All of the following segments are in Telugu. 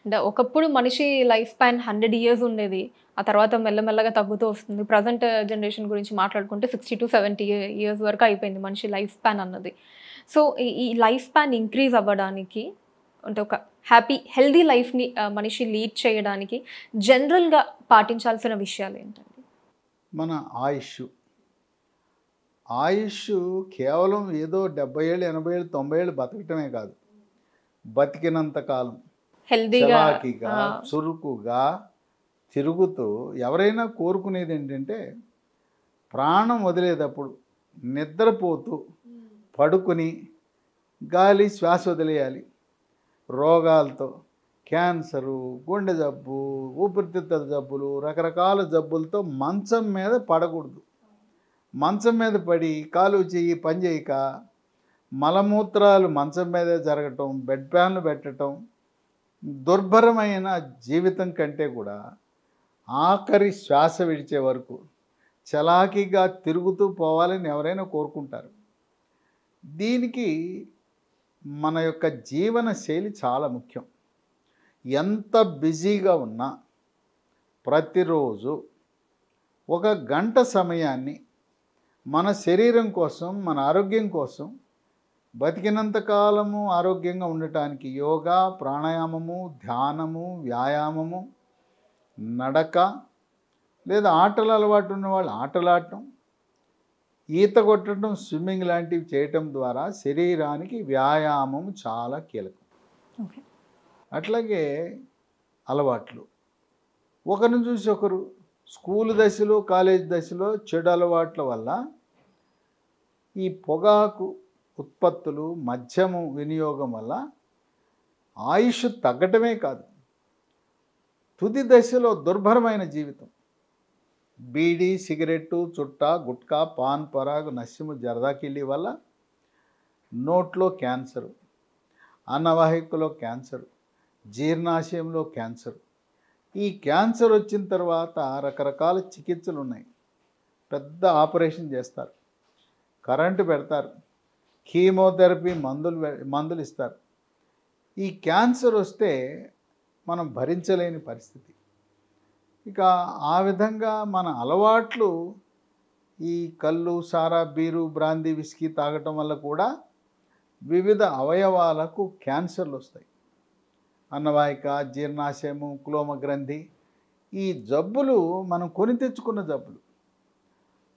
అంటే ఒకప్పుడు మనిషి లైఫ్ స్పాన్ 100 ఇయర్స్ ఉండేది. ఆ తర్వాత మెల్లమెల్లగా తగ్గుతూ వస్తుంది. ప్రెజెంట్ జనరేషన్ గురించి మాట్లాడుకుంటే 60-70 ఇయర్స్ వరకు అయిపోయింది మనిషి లైఫ్ స్పాన్ అన్నది. సో, ఈ లైఫ్ స్పాన్ ఇంక్రీజ్ అవ్వడానికి అంటే ఒక హెల్తీ లైఫ్‌ని మనిషి లీడ్ చేయడానికి జనరల్‌గా పాటించాల్సిన విషయాలేంటండి? మన ఆయుష్షు. ఆయుష్షు కేవలం ఏదో 70 ఏళ్ళు, 80 ఏళ్ళు, 90 ఏళ్ళు బతకటమే కాదు. బతికినంత కాలం హెల్తీగా చలాకీగా, ఆ! చురుకుగా తిరుగుతూ ఎవరైనా కోరుకునేదేంటంటే, ప్రాణం వదిలేటప్పుడు నిద్రపోతూ, పడుకుని గాలి శ్వాస వదిలేయాలి. రోగాలతో క్యాన్సరు, గుండె జబ్బు, ఊపిరితిత్తుల జబ్బులు, రకరకాల జబ్బులతో మంచం మీద పడకూడదు. మంచం మీద పడి కాలు చెయ్యి పని చేయక మలమూత్రాలు మంచం మీదే జరగటం, బెడ్ ప్యాన్లు పెట్టడం, దుర్భరమైన జీవితం కంటే కూడా ఆఖరి శ్వాస విడిచే వరకు చలాకీగా తిరుగుతూ పోవాలని ఎవరైనా కోరుకుంటారు. దీనికి మన యొక్క జీవన శైలి చాలా ముఖ్యం. ఎంత బిజీగా ఉన్నా ప్రతిరోజు ఒక గంట సమయాన్ని మన శరీరం కోసం, మన ఆరోగ్యం కోసం, బతికినంత కాలము ఆరోగ్యంగా ఉండటానికి యోగా, ప్రాణాయామము, ధ్యానము, వ్యాయామము, నడక, లేదా ఆటలు అలవాటు ఉన్నవాళ్ళు ఆటలాడటం, ఈత కొట్టడం, స్విమ్మింగ్ లాంటివి చేయటం ద్వారా శరీరానికి వ్యాయామం చాలా కీలకం. ఓకే. అట్లాగే అలవాట్లు. ఒకరిని చూసి ఒకరు స్కూల్ దశలో, కాలేజ్ దశలో చెడు అలవాట్ల వల్ల ఈ పొగాకు ఉత్పత్తులు, మద్యము వినియోగం వల్ల ఆయుష్ తగ్గటమే కాదు, తుది దశలో దుర్భరమైన జీవితం. బీడీ, సిగరెట్టు, చుట్టా, గుట్కా, పాన్ పరాగు, నస్యము, జర్దాకిళ్ళి వల్ల నోట్లో క్యాన్సరు, అన్నవాహికలో క్యాన్సరు, జీర్ణాశయంలో క్యాన్సరు. ఈ క్యాన్సర్ వచ్చిన తర్వాత రకరకాల చికిత్సలు ఉన్నాయి. పెద్ద ఆపరేషన్ చేస్తారు, కరెంటు పెడతారు, కీమోథెరపీ మందులు ఇస్తారు. ఈ క్యాన్సర్ వస్తే మనం భరించలేని పరిస్థితి. ఇక ఆ విధంగా మన అలవాట్లు ఈ కళ్ళు, సారా, బీరు, బ్రాందీ, విస్కీ తాగటం వల్ల కూడా వివిధ అవయవాలకు క్యాన్సర్లు వస్తాయి. అన్నవాహిక, జీర్ణాశయము, క్లోమ గ్రంథి, ఈ జబ్బులు మనం కొని తెచ్చుకున్న జబ్బులు.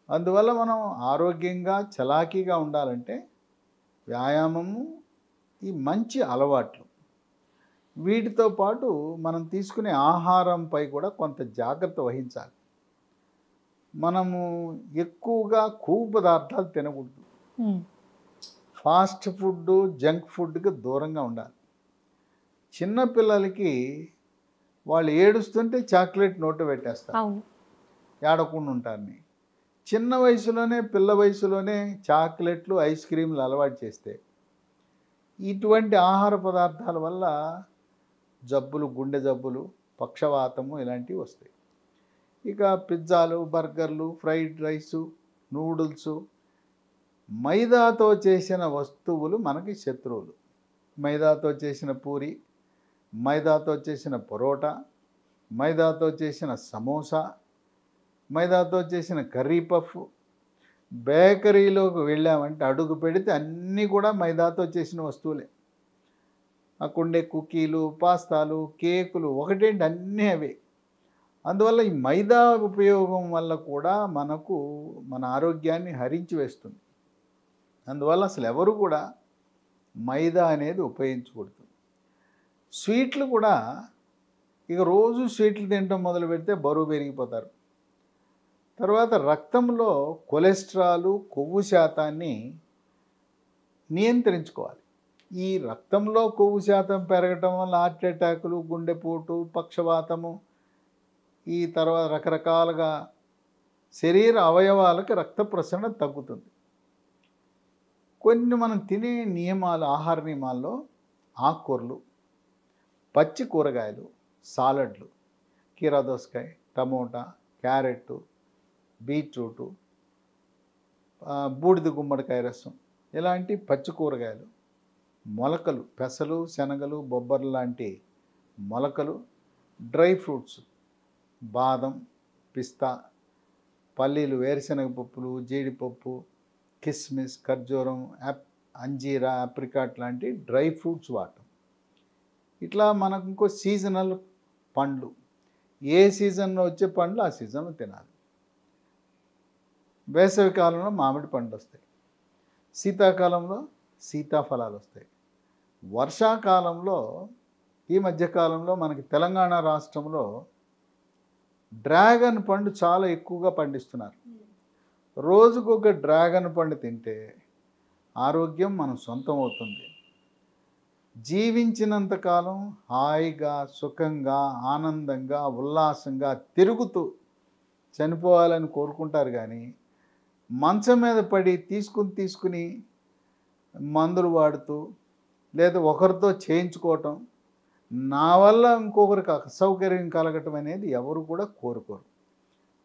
అందువల్ల మనం ఆరోగ్యంగా చలాకీగా ఉండాలంటే వ్యాయామము, ఈ మంచి అలవాట్లు, వీటితో పాటు మనం తీసుకునే ఆహారంపై కూడా కొంత జాగ్రత్త వహించాలి. మనము ఎక్కువగా కొవ్వు పదార్థాలు తినకూడదు. ఫాస్ట్ ఫుడ్, జంక్ ఫుడ్కి దూరంగా ఉండాలి. చిన్నపిల్లలకి వాళ్ళు ఏడుస్తుంటే చాక్లెట్ నోట్లో పెట్టేస్తారు, అవును. ఏడకుండా ఉంటారని. చిన్న వయసులోనే, పిల్ల వయసులోనే చాక్లెట్లు, ఐస్ క్రీమ్లు అలవాటు చేస్తే ఇటువంటి ఆహార పదార్థాల వల్ల జబ్బులు, గుండె జబ్బులు, పక్షవాతము ఇలాంటివి వస్తాయి. ఇక పిజ్జాలు, బర్గర్లు, ఫ్రైడ్ రైసు, నూడిల్సు, మైదాతో చేసిన వస్తువులు మనకి శత్రువులు. మైదాతో చేసిన పూరి, మైదాతో చేసిన పరోటా, మైదాతో చేసిన సమోసా, మైదాతో చేసిన కర్రీ పఫ్. బేకరీలోకి వెళ్ళామంటే అడుగు పెడితే అన్నీ కూడా మైదాతో చేసిన వస్తువులే. అక్కడుండే కుకీలు, పాస్తాలు, కేకులు ఒకటేంటి అన్నీ అవే. అందువల్ల ఈ మైదా ఉపయోగం వల్ల కూడా మనకు మన ఆరోగ్యాన్ని హరించి వేస్తుంది. అందువల్ల అసలు ఎవరు కూడా మైదా అనేది ఉపయోగించకూడదు. స్వీట్లు కూడా ఇక రోజు స్వీట్లు తినడం మొదలు పెడితే బరువు పెరిగిపోతారు. తర్వాత రక్తంలో కొలెస్ట్రాలు, కొవ్వు శాతాన్ని నియంత్రించుకోవాలి. ఈ రక్తంలో కొవ్వు శాతం పెరగటం వల్ల హార్ట్ అటాకులు, గుండెపోటు, పక్షవాతము, ఈ తర్వాత రకరకాలుగా శరీర అవయవాలకు రక్త ప్రసరణ తగ్గుతుంది. కొన్ని మనం తినే నియమాలు, ఆహార నియమాల్లో ఆకుకూరలు, పచ్చి కూరగాయలు, సాలడ్లు, కీరా దోసకాయ, టమోటా, క్యారెట్, బీట్రూటు, బూడిద గుమ్మడికాయ రసం, ఇలాంటి పచ్చి కూరగాయలు, మొలకలు, పెసలు, శనగలు, బొబ్బర్లు లాంటి మొలకలు, డ్రై ఫ్రూట్స్, బాదం, పిస్తా, పల్లీలు, వేరుశనగ పప్పులు, జీడిపప్పు, కిస్మిస్, ఖర్జూరం, అంజీరా, ఆప్రికాట్ లాంటి డ్రై ఫ్రూట్స్ వాడటం. ఇట్లా మనకు ఇంకో సీజనల్ పండ్లు, ఏ సీజన్లో వచ్చే పండ్లు ఆ సీజన్లో తినాలి. వేసవి కాలంలో మామిడి పండ్లు వస్తాయి, శీతాకాలంలో సీతాఫలాలు వస్తాయి. వర్షాకాలంలో ఈ మధ్యకాలంలో మనకి తెలంగాణ రాష్ట్రంలో డ్రాగన్ పండు చాలా ఎక్కువగా పండిస్తున్నారు. రోజుకొక డ్రాగన్ పండు తింటే ఆరోగ్యం మనం సొంతం అవుతుంది. జీవించినంతకాలం హాయిగా, సుఖంగా, ఆనందంగా, ఉల్లాసంగా తిరుగుతూ చనిపోవాలని కోరుకుంటారు. కానీ మంచం మీద పడి తీసుకుని మందులు వాడుతూ లేదా ఒకరితో చేయించుకోవటం, నా వల్ల ఇంకొకరికి అసౌకర్యం కలగటం అనేది ఎవరు కూడా కోరుకోరు.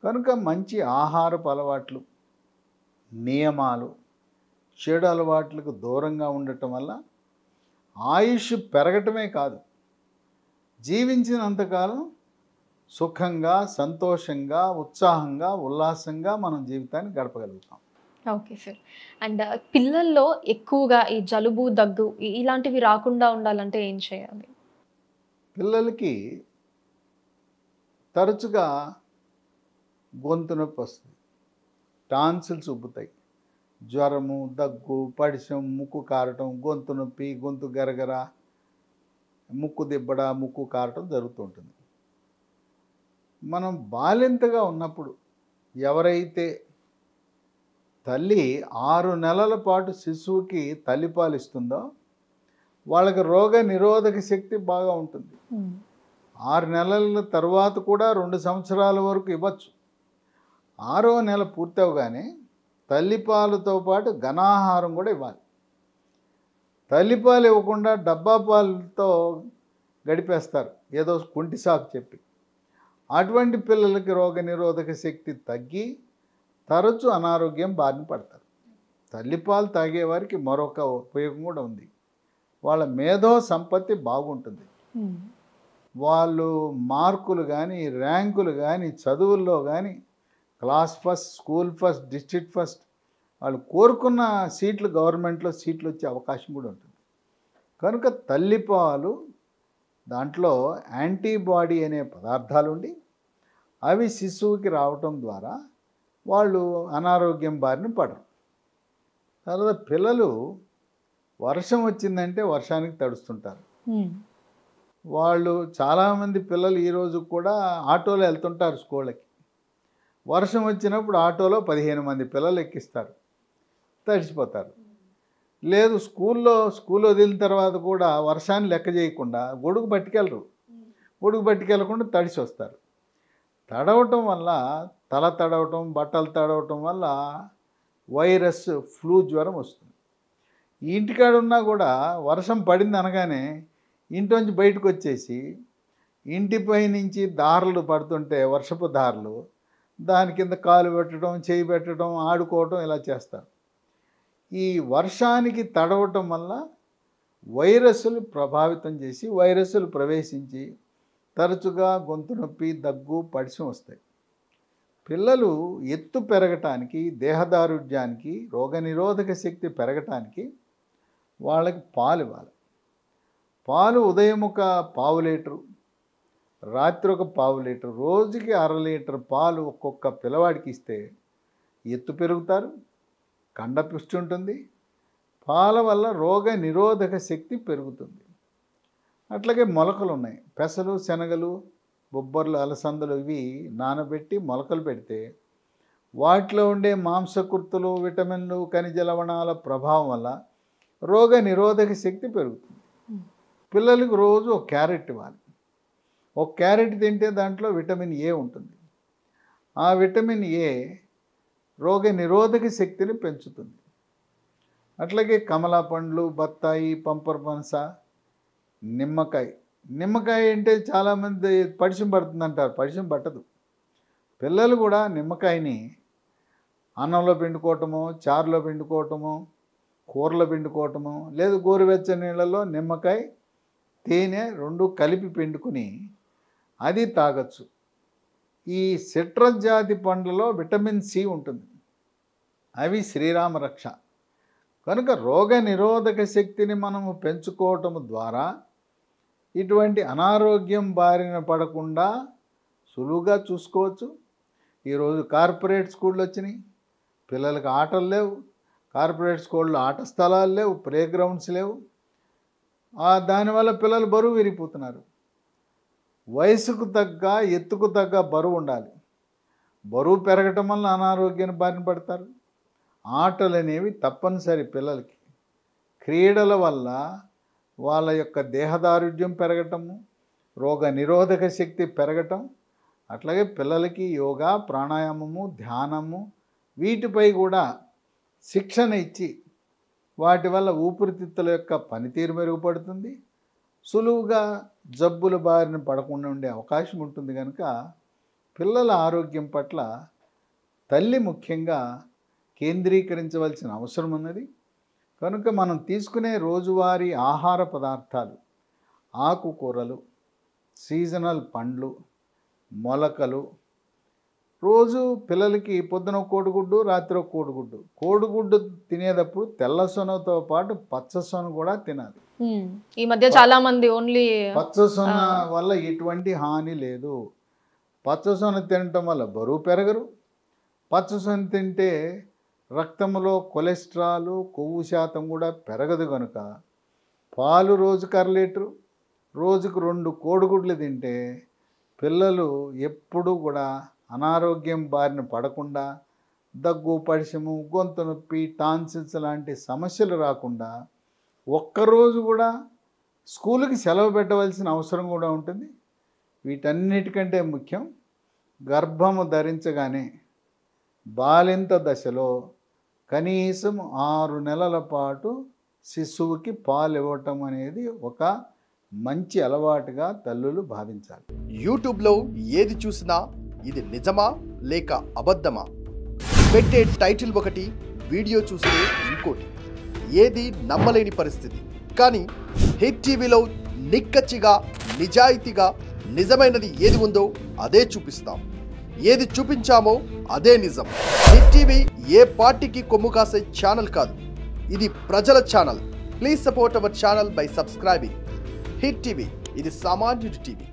కనుక మంచి ఆహారపు అలవాట్లు, నియమాలు, చెడు అలవాట్లకు దూరంగా ఉండటం వల్ల ఆయుష్ పెరగటమే కాదు, జీవించినంతకాలం సుఖంగా, సంతోషంగా, ఉత్సాహంగా, ఉల్లాసంగా మనం జీవితాన్ని గడపగలుగుతాం. Okay sir. అండ్ పిల్లల్లో ఎక్కువగా ఈ జలుబు, దగ్గు ఇలాంటివి రాకుండా ఉండాలంటే ఏం చేయాలి? పిల్లలకి తరచుగా గొంతు నొప్పి వస్తుంది, టాన్సిల్స్ ఉబ్బుతాయి, జ్వరము, దగ్గు, పడిశం, ముక్కు కారటం, గొంతు నొప్పి, గొంతు గరగర, ముక్కు దిబ్బడ, ముక్కు కారటం జరుగుతుంటుంది. మనం బాలింతగా ఉన్నప్పుడు ఎవరైతే తల్లి 6 నెలల పాటు శిశువుకి తల్లిపాలు ఇస్తుందో వాళ్ళకి రోగ నిరోధక శక్తి బాగా ఉంటుంది. 6 నెలల తర్వాత కూడా 2 సంవత్సరాల వరకు ఇవ్వచ్చు. 6వ నెల పూర్తవగానే తల్లిపాలతో పాటు ఘనాహారం కూడా ఇవ్వాలి. తల్లిపాలు ఇవ్వకుండా డబ్బా పాలతో గడిపేస్తారు, ఏదో కుంటి సాకు చెప్పి. అటువంటి పిల్లలకి రోగ నిరోధక శక్తి తగ్గి తరచు అనారోగ్యం బారిన పడతారు. తల్లిపాలు తాగేవారికి మరొక ఉపయోగం కూడా ఉంది, వాళ్ళ మేధో సంపత్తి బాగుంటుంది. వాళ్ళు మార్కులు కానీ, ర్యాంకులు కానీ, చదువుల్లో కానీ class first, school first, district first, వాళ్ళు కోరుకున్న సీట్లు, గవర్నమెంట్లో సీట్లు వచ్చే అవకాశం కూడా ఉంటుంది. కనుక తల్లిపాలు దాంట్లో యాంటీబాడీ అనే పదార్థాలు ఉండి అవి శిశువుకి రావటం ద్వారా వాళ్ళు అనారోగ్యం బారిన పడరు. తర్వాత పిల్లలు వర్షం వచ్చిందంటే వర్షానికి తడుస్తుంటారు. వాళ్ళు చాలామంది పిల్లలు ఈరోజు కూడా ఆటోలో వెళ్తుంటారు స్కూళ్ళకి. వర్షం వచ్చినప్పుడు ఆటోలో 15 మంది పిల్లలు ఎక్కిస్తారు, తడిసిపోతారు. లేదు స్కూల్ వదిలిన తర్వాత కూడా వర్షాన్ని లెక్క చేయకుండా గొడుగు పట్టుకెళ్ళరు, గొడుగు పట్టుకెళ్ళకుండా తడిసి వస్తారు. తడవటం వల్ల, తల తడవటం, బట్టలు తడవటం వల్ల వైరస్, ఫ్లూ జ్వరం వస్తుంది. ఇంటికాడ ఉన్నా కూడా వర్షం పడింది అనగానే ఇంట్లోంచి బయటకు వచ్చేసి ఇంటిపై నుంచి దారులు పడుతుంటే, వర్షపు దారులు, దాని కింద కాలు పెట్టడం, చేయి పెట్టడం, ఆడుకోవటం ఇలా చేస్తారు. ఈ వర్షానికి తడవటం వల్ల వైరస్లు ప్రభావితం చేసి వైరస్లు ప్రవేశించి తరచుగా గొంతు నొప్పి, దగ్గు, పడిశం వస్తాయి. పిల్లలు ఎత్తు పెరగటానికి, దేహదారుఢ్యానికి, రోగనిరోధక శక్తి పెరగటానికి వాళ్ళకి పాలు ఇవ్వాలి. పాలు ఉదయం ఒక పావు లీటరు, రాత్రి ఒక పావు లీటరు, రోజుకి 1/2 లీటర్ పాలు ఒక్కొక్క పిల్లవాడికి ఇస్తే ఎత్తు పెరుగుతారు, కండపుష్టి ఉంటుంది, పాల వల్ల రోగ నిరోధక శక్తి పెరుగుతుంది. అట్లాగే మొలకలు ఉన్నాయి, పెసలు, శనగలు, బొబ్బర్లు, అలసందలు, ఇవి నానబెట్టి మొలకలు పెడితే వాటిలో ఉండే మాంసకృతులు, విటమిన్లు, ఖనిజ లవణాల ప్రభావం వల్ల రోగ నిరోధక శక్తి పెరుగుతుంది. పిల్లలకు రోజు ఒక క్యారెట్ ఇవ్వాలి. ఒక క్యారెట్ తింటే దాంట్లో విటమిన్ ఏ ఉంటుంది. ఆ విటమిన్ ఏ రోగ నిరోధక శక్తిని పెంచుతుంది. అట్లాగే కమలా పండ్లు, బత్తాయి, పంపర పనస, నిమ్మకాయ అంటే చాలామంది పడిశం పడుతుంది అంటారు, పడిశం పట్టదు. పిల్లలు కూడా నిమ్మకాయని అన్నంలో పిండుకోవటము, చారులో పిండుకోవటము, కూరలో పిండుకోవటము, లేదు గోరువెచ్చని నీళ్ళలో నిమ్మకాయ తేనె 2 కలిపి పిండుకుని అది తాగొచ్చు. ఈ సిట్రస్ జాతి పండ్లలో విటమిన్ సి ఉంటుంది. అవి శ్రీరామ రక్ష. కనుక రోగ నిరోధక శక్తిని మనము పెంచుకోవటం ద్వారా ఇటువంటి అనారోగ్యం బారిన పడకుండా సులువుగా చూసుకోవచ్చు. ఈరోజు కార్పొరేట్ స్కూళ్ళు వచ్చినాయి, పిల్లలకి ఆటలు లేవు, కార్పొరేట్ స్కూల్లో ఆట స్థలాలు లేవు, ప్లే గ్రౌండ్స్ లేవు. దానివల్ల పిల్లలు బరువు విరిగిపోతున్నారు. వయసుకు తగ్గ ఎత్తుకు తగ్గ బరువు ఉండాలి. బరువు పెరగటం వల్ల అనారోగ్యాన్ని బారిన పడతారు. ఆటలు అనేవి తప్పనిసరి పిల్లలకి. క్రీడల వల్ల వాళ్ళ యొక్క దేహదారుఢ్యం పెరగటము, రోగ నిరోధక శక్తి పెరగటం, అట్లాగే పిల్లలకి యోగా, ప్రాణాయామము, ధ్యానము వీటిపై కూడా శిక్షణ ఇచ్చి వాటి వల్ల ఊపిరితిత్తుల యొక్క పనితీరు మెరుగుపడుతుంది. సులువుగా జబ్బుల బారిన పడకుండా ఉండే అవకాశం ఉంటుంది. కనుక పిల్లల ఆరోగ్యం పట్ల తల్లి ముఖ్యంగా కేంద్రీకరించవలసిన అవసరం ఉన్నది. కనుక మనం తీసుకునే రోజువారీ ఆహార పదార్థాలు, ఆకుకూరలు, సీజనల్ పండ్లు, మొలకలు, రోజు పిల్లలకి పొద్దున కోడిగుడ్డు, రాత్రి కోడిగుడ్డు. కోడిగుడ్డు తినేటప్పుడు తెల్ల సొనతో పాటు పచ్చ సొన కూడా తినాలి. ఈ మధ్య చాలా మంది ఓన్లీ పచ్చ సొన వల్ల ఎటువంటి హాని లేదు. పచ్చ సొన తినటం వల్ల బరువు పెరగరు. పచ్చ సొన తింటే రక్తంలో కొలెస్ట్రాల్, కొవ్వు శాతం కూడా పెరగదు. కనుక పాలు రోజుకు 1/2 లీటరు, రోజుకు 2 కోడిగుడ్లు తింటే పిల్లలు ఎప్పుడూ కూడా అనారోగ్యం బారిన పడకుండా, దగ్గు, పడిశము, గొంతు నొప్పి, టాన్సిల్స్ లాంటి సమస్యలు రాకుండా ఒక్కరోజు కూడా స్కూల్కి సెలవు పెట్టవలసిన అవసరం కూడా ఉంటుంది. వీటన్నిటికంటే ముఖ్యం, గర్భము ధరించగానే బాలింత దశలో కనీసం 6 నెలల పాటు శిశువుకి పాలు ఇవ్వటం అనేది ఒక మంచి అలవాటుగా తల్లులు భావించాలి. యూట్యూబ్లో ఏది చూసినా ఇది నిజమా లేక అబద్ధమా? పెట్టే టైటిల్ ఒకటి, వీడియో చూస్తే ఇంకోటి, ఏది నమ్మలేని పరిస్థితి. కానీ హిట్ టీవీలో నిక్కచ్చిగా, నిజాయితీగా నిజమైనది ఏది ఉందో అదే చూపిస్తాం. ఏది చూపించామో అదే నిజం. హిట్ టీవీ ఏ పార్టీకి కొమ్ము కాసే ఛానల్ కాదు, ఇది ప్రజల channel. Please support our channel by subscribing. Hit TV, ఇది సామాన్యుడి టీవీ.